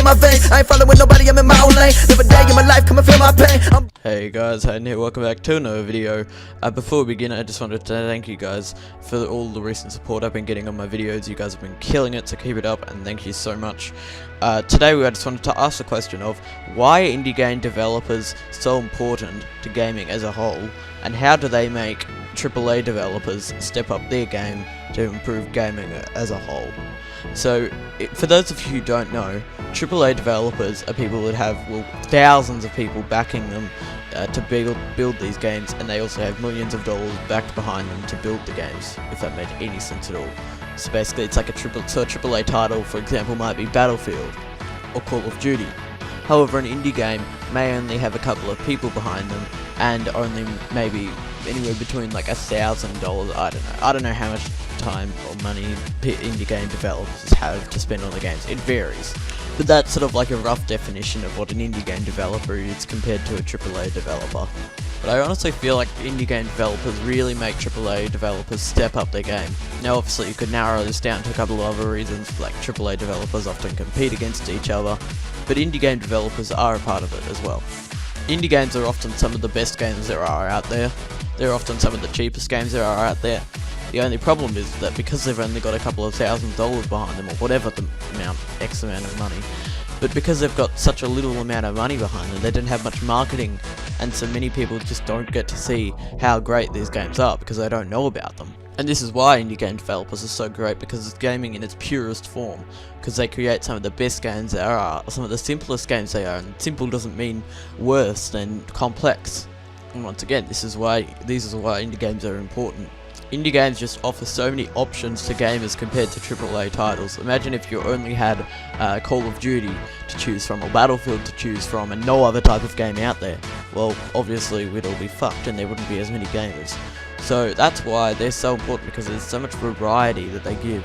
my veins. I ain't following nobody, I'm in my own lane. Live a day in my life, come and feel my pain. Hey guys, Hayden here, welcome back to another video. Before we begin, I just wanted to thank you guys for all the recent support I've been getting on my videos. You guys have been killing it, so keep it up, and thank you so much. Today I just wanted to ask the question of, why are indie game developers so important to gaming as a whole, and how do they make AAA developers step up their game to improve gaming as a whole? So, for those of you who don't know, AAA developers are people that have thousands of people backing them to build these games, and they also have millions of dollars backed behind them to build the games, if that made any sense at all. So basically it's like a AAA title, for example, might be Battlefield or Call of Duty. However, an indie game may only have a couple of people behind them, and only maybe anywhere between like $1,000, I don't know how much time or money indie game developers have to spend on the games. It varies, but that's sort of like a rough definition of what an indie game developer is compared to a AAA developer. But I honestly feel like indie game developers really make AAA developers step up their game. Now obviously you could narrow this down to a couple of other reasons, like AAA developers often compete against each other, but indie game developers are a part of it as well. Indie games are often some of the best games there are out there. They're often some of the cheapest games there are out there. The only problem is that because they've only got a couple of $1,000s behind them, or whatever the X amount of money, but because they've got such a little amount of money behind them, they don't have much marketing, and so many people just don't get to see how great these games are because they don't know about them. And this is why indie game developers are so great, because it's gaming in its purest form, because they create some of the best games there are, some of the simplest games they are, and simple doesn't mean worse than complex. And once again, this is why indie games are important. Indie games just offer so many options to gamers compared to AAA titles. Imagine if you only had Call of Duty to choose from, or Battlefield to choose from, and no other type of game out there. Well, obviously we'd all be fucked and there wouldn't be as many gamers. So that's why they're so important, because there's so much variety that they give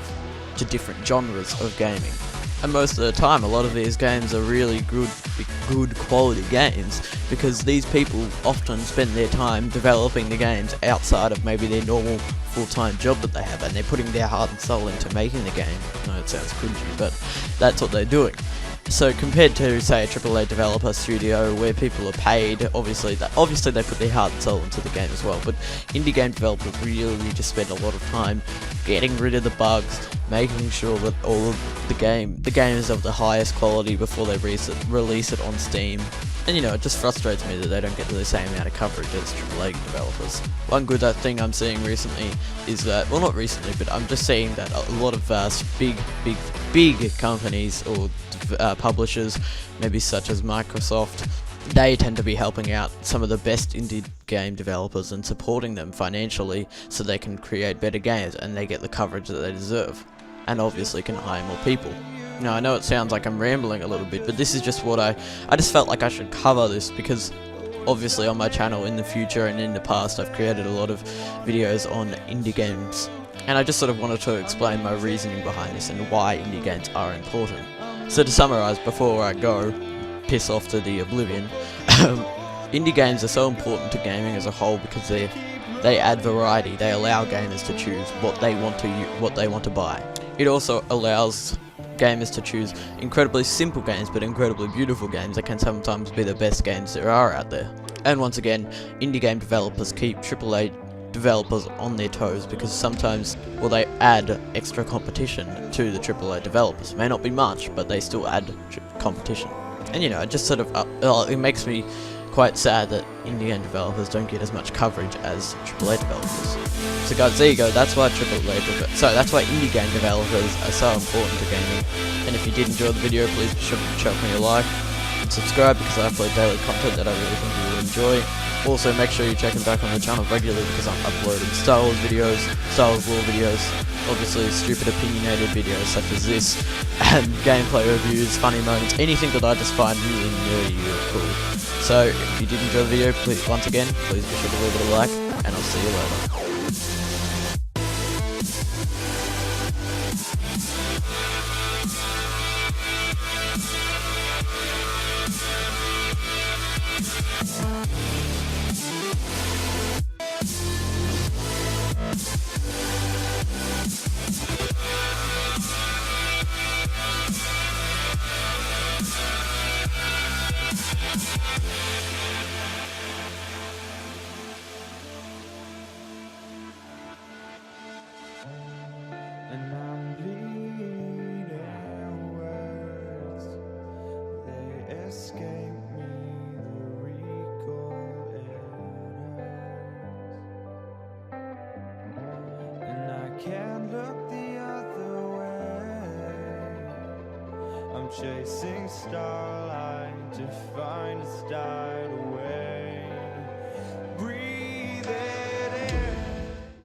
to different genres of gaming. And most of the time, a lot of these games are really good quality games, because these people often spend their time developing the games outside of maybe their normal full-time job that they have, and they're putting their heart and soul into making the game. I know it sounds cringy, but that's what they're doing. So compared to, say, a AAA developer studio where people are paid, obviously they put their heart and soul into the game as well, but indie game developers really just spend a lot of time getting rid of the bugs, making sure that all of the game is of the highest quality before they release it on Steam. And you know, it just frustrates me that they don't get the same amount of coverage as AAA developers. One good thing I'm seeing recently is that, well, not recently, but I'm just seeing that a lot of big companies or publishers, maybe such as Microsoft, they tend to be helping out some of the best indie game developers and supporting them financially so they can create better games and they get the coverage that they deserve, and obviously can hire more people. Now, I know it sounds like I'm rambling a little bit, but this is just what I just felt like I should cover this, because obviously on my channel in the future and in the past I've created a lot of videos on indie games, and I just sort of wanted to explain my reasoning behind this and why indie games are important. So to summarize, before I go piss off to the oblivion, indie games are so important to gaming as a whole because they add variety. They allow gamers to choose what they want to buy. It also allows gamers to choose incredibly simple games but incredibly beautiful games that can sometimes be the best games there are out there. And once again, indie game developers keep AAA developers on their toes, because sometimes, well, they add extra competition to the AAA developers. It may not be much, but they still add competition. And you know, it just sort of it makes me quite sad that indie game developers don't get as much coverage as AAA developers. So guys, there you go. That's why that's why indie game developers are so important to gaming. And if you did enjoy the video, please be sure to chuck me a like and subscribe, because I upload daily content that I really think you will enjoy. Also, make sure you're checking back on the channel regularly, because I'm uploading Star Wars videos, Star Wars lore videos, obviously stupid opinionated videos such as this, and gameplay reviews, funny moments, anything that I just find really nerdy or cool. So, if you did enjoy the video, please, once again, please be sure to leave it a like, and I'll see you later. I'm chasing starlight to find a starlight away.